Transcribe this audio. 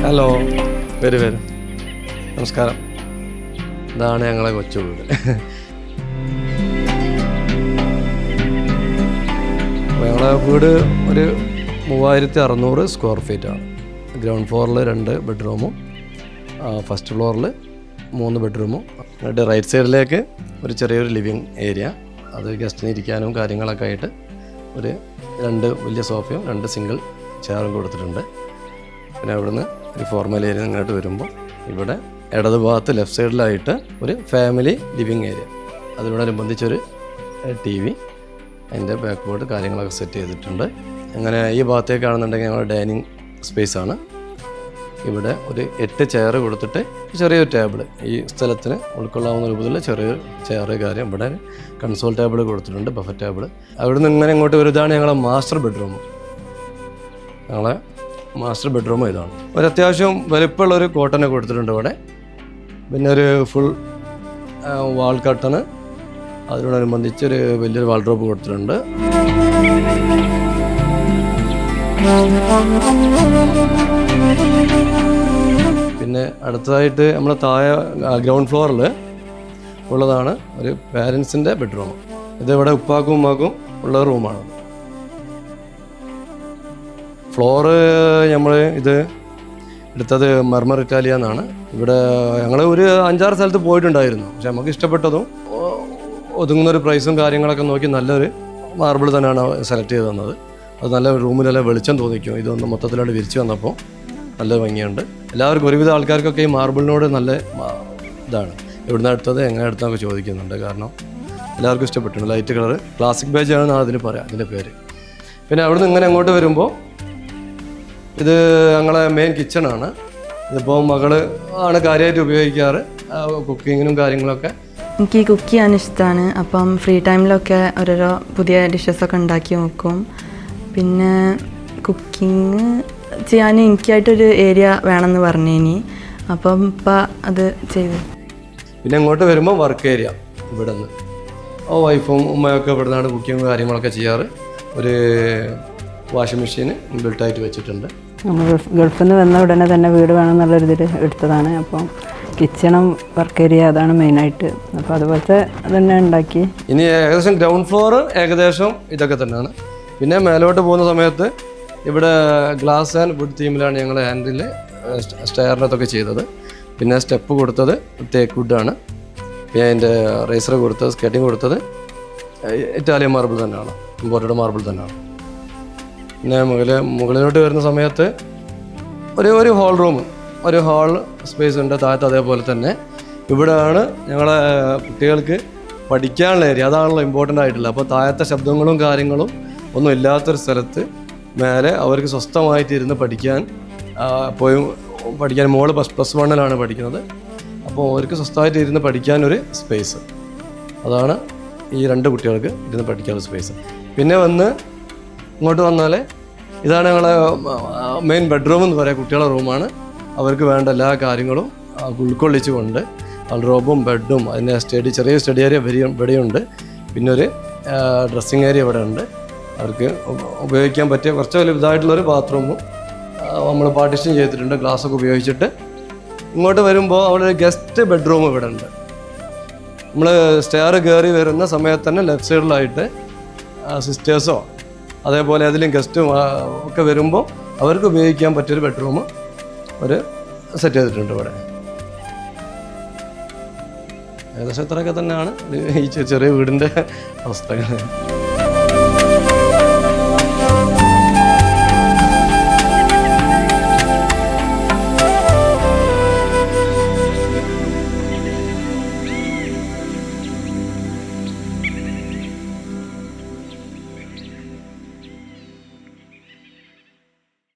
Hello, വരും. നമസ്കാരം. ഇതാണ് ഞങ്ങളെ കൊച്ചു വീട്. ഞങ്ങളെ വീട് ഒരു 3600 സ്ക്വയർ ഫീറ്റാണ്. ഗ്രൗണ്ട് ഫ്ലോറിൽ 2 ബെഡ്റൂമും ഫസ്റ്റ് ഫ്ലോറിൽ 3 ബെഡ്റൂമും. എന്നിട്ട് റൈറ്റ് സൈഡിലേക്ക് ഒരു ചെറിയൊരു ലിവിങ് ഏരിയ, അത് ഗസ്റ്റിന് ഇരിക്കാനും കാര്യങ്ങളൊക്കെ ആയിട്ട് ഒരു 2 വലിയ സോഫയും 2 സിംഗിൾ ചെയറും കൊടുത്തിട്ടുണ്ട്. പിന്നെ അവിടുന്ന് ഒരു ഫോർമൽ ഏരിയ ഇങ്ങോട്ട് വരുമ്പോൾ ഇവിടെ ഇടത് ഭാഗത്ത് ലെഫ്റ്റ് സൈഡിലായിട്ട് ഒരു ഫാമിലി ലിവിങ് ഏരിയ, അതിനോടനുബന്ധിച്ചൊരു TV, അതിൻ്റെ ബാക്ക് ബോർഡ് കാര്യങ്ങളൊക്കെ സെറ്റ് ചെയ്തിട്ടുണ്ട്. അങ്ങനെ ഈ ഭാഗത്തേക്കാണെന്നുണ്ടെങ്കിൽ ഞങ്ങളുടെ ഡൈനിങ് സ്പേസാണ്. ഇവിടെ ഒരു 8 ചെയർ കൊടുത്തിട്ട് ചെറിയൊരു ടേബിൾ, ഈ സ്ഥലത്തിന് ഉൾക്കൊള്ളാവുന്ന രൂപത്തിൽ ചെറിയൊരു ചെയർ കാര്യം. ഇവിടെ കൺസോൾ ടേബിൾ കൊടുത്തിട്ടുണ്ട്, ബഫറ്റ് ടേബിൾ. അവിടുന്ന് ഇങ്ങനെ ഇങ്ങോട്ട് വരുന്നതാണ് ഞങ്ങളെ മാസ്റ്റർ ബെഡ്റൂം. ഞങ്ങളെ മാസ്റ്റർ ബെഡ്റൂം ഇതാണ്. ഒരു അത്യാവശ്യം വലിപ്പമുള്ളൊരു കോട്ടനെ കൊടുത്തിട്ടുണ്ട് ഇവിടെ. പിന്നെ ഒരു ഫുൾ വാൾ കട്ടന്, അതിനോടനുബന്ധിച്ചൊരു വലിയൊരു വാൾഡ്രോബ് കൊടുത്തിട്ടുണ്ട്. പിന്നെ അടുത്തതായിട്ട് നമ്മൾ താഴെ ഗ്രൗണ്ട് ഫ്ലോറിൽ ഉള്ളതാണ് ഒരു പാരൻസിൻ്റെ ബെഡ്റൂം. ഇതിവിടെ ഉപ്പാക്കും ഉമ്മാക്കും ഉള്ള റൂമാണ്. ഫ്ലോറ് നമ്മൾ ഇത് എടുത്തത് മർമർ ഇറ്റാലിയ എന്നാണ്. ഇവിടെ ഞങ്ങൾ ഒരു 5-6 സ്ഥലത്ത് പോയിട്ടുണ്ടായിരുന്നു. പക്ഷെ നമുക്ക് ഇഷ്ടപ്പെട്ടതും ഒതുങ്ങുന്നൊരു പ്രൈസും കാര്യങ്ങളൊക്കെ നോക്കി നല്ലൊരു മാർബിൾ തന്നെയാണ് സെലക്ട് ചെയ്ത് തന്നത്. അത് നല്ല റൂമിലെല്ലാം വെളിച്ചം തോന്നിക്കും. ഇതൊന്ന് മൊത്തത്തിലോട്ട് വിരിച്ച് വന്നപ്പോൾ നല്ല ഭംഗിയുണ്ട്. എല്ലാവർക്കും, ഒരുവിധ ആൾക്കാർക്കൊക്കെ ഈ മാർബിളിനോട് നല്ല ഇതാണ്. എവിടുന്ന് എടുത്തത് എങ്ങനെ എടുത്തൊക്കെ ചോദിക്കുന്നുണ്ട്. കാരണം എല്ലാവർക്കും ഇഷ്ടപ്പെട്ടിട്ടുണ്ട്. ലൈറ്റ് കളർ ക്ലാസിക് ബേജ് ആണെന്നാണ് അതിന് പറയാം, അതിൻ്റെ പേര്. പിന്നെ അവിടുന്ന് ഇങ്ങനെ അങ്ങോട്ട് വരുമ്പോൾ ഇത് ഞങ്ങളെ മെയിൻ കിച്ചണാണ്. ഇതിപ്പോൾ മകള് ആണ് കാര്യമായിട്ട് ഉപയോഗിക്കാറ് കുക്കിങ്ങിനും കാര്യങ്ങളൊക്കെ. എനിക്ക് കുക്ക് ചെയ്യാൻ ഇഷ്ടമാണ്. അപ്പം ഫ്രീ ടൈമിലൊക്കെ ഓരോരോ പുതിയ ഡിഷസൊക്കെ ഉണ്ടാക്കി നോക്കും. പിന്നെ കുക്കിങ് ചെയ്യാൻ എനിക്കായിട്ടൊരു ഏരിയ വേണമെന്ന് പറഞ്ഞിനി. അപ്പം ഇപ്പം അത് ചെയ്തു. പിന്നെ ഇങ്ങോട്ട് വരുമ്പോൾ വർക്ക് ഏരിയ. ഇവിടെ നിന്ന് വൈഫും ഉമ്മയൊക്കെ ഇവിടെ നിന്നാണ് കുക്കിങ്ങും കാര്യങ്ങളൊക്കെ ചെയ്യാറ്. ഒരു വാഷിംഗ് മെഷീൻ ബിൽട്ടായിട്ട് വെച്ചിട്ടുണ്ട്. നമ്മൾ ഗൾഫിൽ നിന്ന് വന്ന ഉടനെ തന്നെ വീട് വേണമെന്നുള്ളൊരിതിൽ എടുത്തതാണ്. അപ്പം കിച്ചണും വർക്ക് ഏരിയ അതാണ് മെയിനായിട്ട്. അപ്പോൾ അതുപോലത്തെ തന്നെ ഉണ്ടാക്കി. ഇനി ഏകദേശം ഗ്രൗണ്ട് ഫ്ലോർ ഏകദേശം ഇതൊക്കെ തന്നെയാണ്. പിന്നെ മേലോട്ട് പോകുന്ന സമയത്ത് ഇവിടെ ഗ്ലാസ് ആൻഡ് വുഡ് തീമിലാണ് ഞങ്ങൾ ഹാൻഡിൽ സ്റ്റെയറിനകത്തൊക്കെ ചെയ്തത്. പിന്നെ സ്റ്റെപ്പ് കൊടുത്തത് തേക്ക് വുഡാണ്. പിന്നെ അതിൻ്റെ റേസർ കൊടുത്തത്, സ്കേറ്റിംഗ് കൊടുത്തത് ഇറ്റാലിയൻ മാർബിൾ തന്നെയാണ്, ഇമ്പോർട്ടഡ് മാർബിൾ തന്നെയാണ്. പിന്നെ മുകളിലോട്ട് വരുന്ന സമയത്ത് ഒരു ഹോൾ റൂം, ഒരു ഹാൾ സ്പേസ് ഉണ്ട് താഴത്ത്. അതേപോലെ തന്നെ ഇവിടെയാണ് ഞങ്ങളെ കുട്ടികൾക്ക് പഠിക്കാനുള്ള ഏരിയ. അതാണല്ലോ ഇമ്പോർട്ടൻ്റ് ആയിട്ടുള്ളത്. അപ്പോൾ താഴത്തെ ശബ്ദങ്ങളും കാര്യങ്ങളും ഒന്നും ഇല്ലാത്തൊരു സ്ഥലത്ത് മേലെ അവർക്ക് സ്വസ്ഥമായിട്ടിരുന്ന് പഠിക്കാൻ മോള് +1 പഠിക്കുന്നത്. അപ്പോൾ അവർക്ക് സ്വസ്ഥമായിട്ട് ഇരുന്ന് പഠിക്കാനൊരു സ്പേസ്. അതാണ് ഈ 2 കുട്ടികൾക്ക് ഇരുന്ന് പഠിക്കാനുള്ള സ്പേസ്. പിന്നെ ഇങ്ങോട്ട് വന്നാൽ ഇതാണ് ഞങ്ങളെ മെയിൻ ബെഡ്റൂം എന്ന് പറയാം. കുട്ടികളുടെ റൂമാണ്. അവർക്ക് വേണ്ട എല്ലാ കാര്യങ്ങളും ഉൾക്കൊള്ളിച്ചുകൊണ്ട് വാൾഡ്രോബും ബെഡും അതിൻ്റെ ചെറിയ സ്റ്റഡി ഏരിയ ഇവിടെയുണ്ട്. പിന്നെ ഒരു ഡ്രസ്സിങ് ഏരിയ ഇവിടെ ഉണ്ട്. അവർക്ക് ഉപയോഗിക്കാൻ പറ്റിയ കുറച്ച് വലുതായിട്ടുള്ളൊരു ബാത്റൂമും നമ്മൾ പാർട്ടീഷൻ ചെയ്തിട്ടുണ്ട് ഗ്ലാസ്സൊക്കെ ഉപയോഗിച്ചിട്ട്. ഇങ്ങോട്ട് വരുമ്പോൾ അവിടെ ഒരു ഗസ്റ്റ് ബെഡ്റൂം ഇവിടെ ഉണ്ട്. നമ്മൾ സ്റ്റെയർ കയറി വരുന്ന സമയത്ത് തന്നെ ലെഫ്റ്റ് സൈഡിലായിട്ട് സിസ്റ്റേഴ്സോ അതേപോലെ അതിലും ഗസ്റ്റും ഒക്കെ വരുമ്പോൾ അവർക്ക് ഉപയോഗിക്കാൻ പറ്റിയൊരു ബെഡ്റൂം സെറ്റ് ചെയ്തിട്ടുണ്ട് ഇവിടെ. ഏകദേശം ഇത്രയൊക്കെ തന്നെയാണ് ഈ ചെറിയ വീടിൻ്റെ അവസ്ഥകൾ.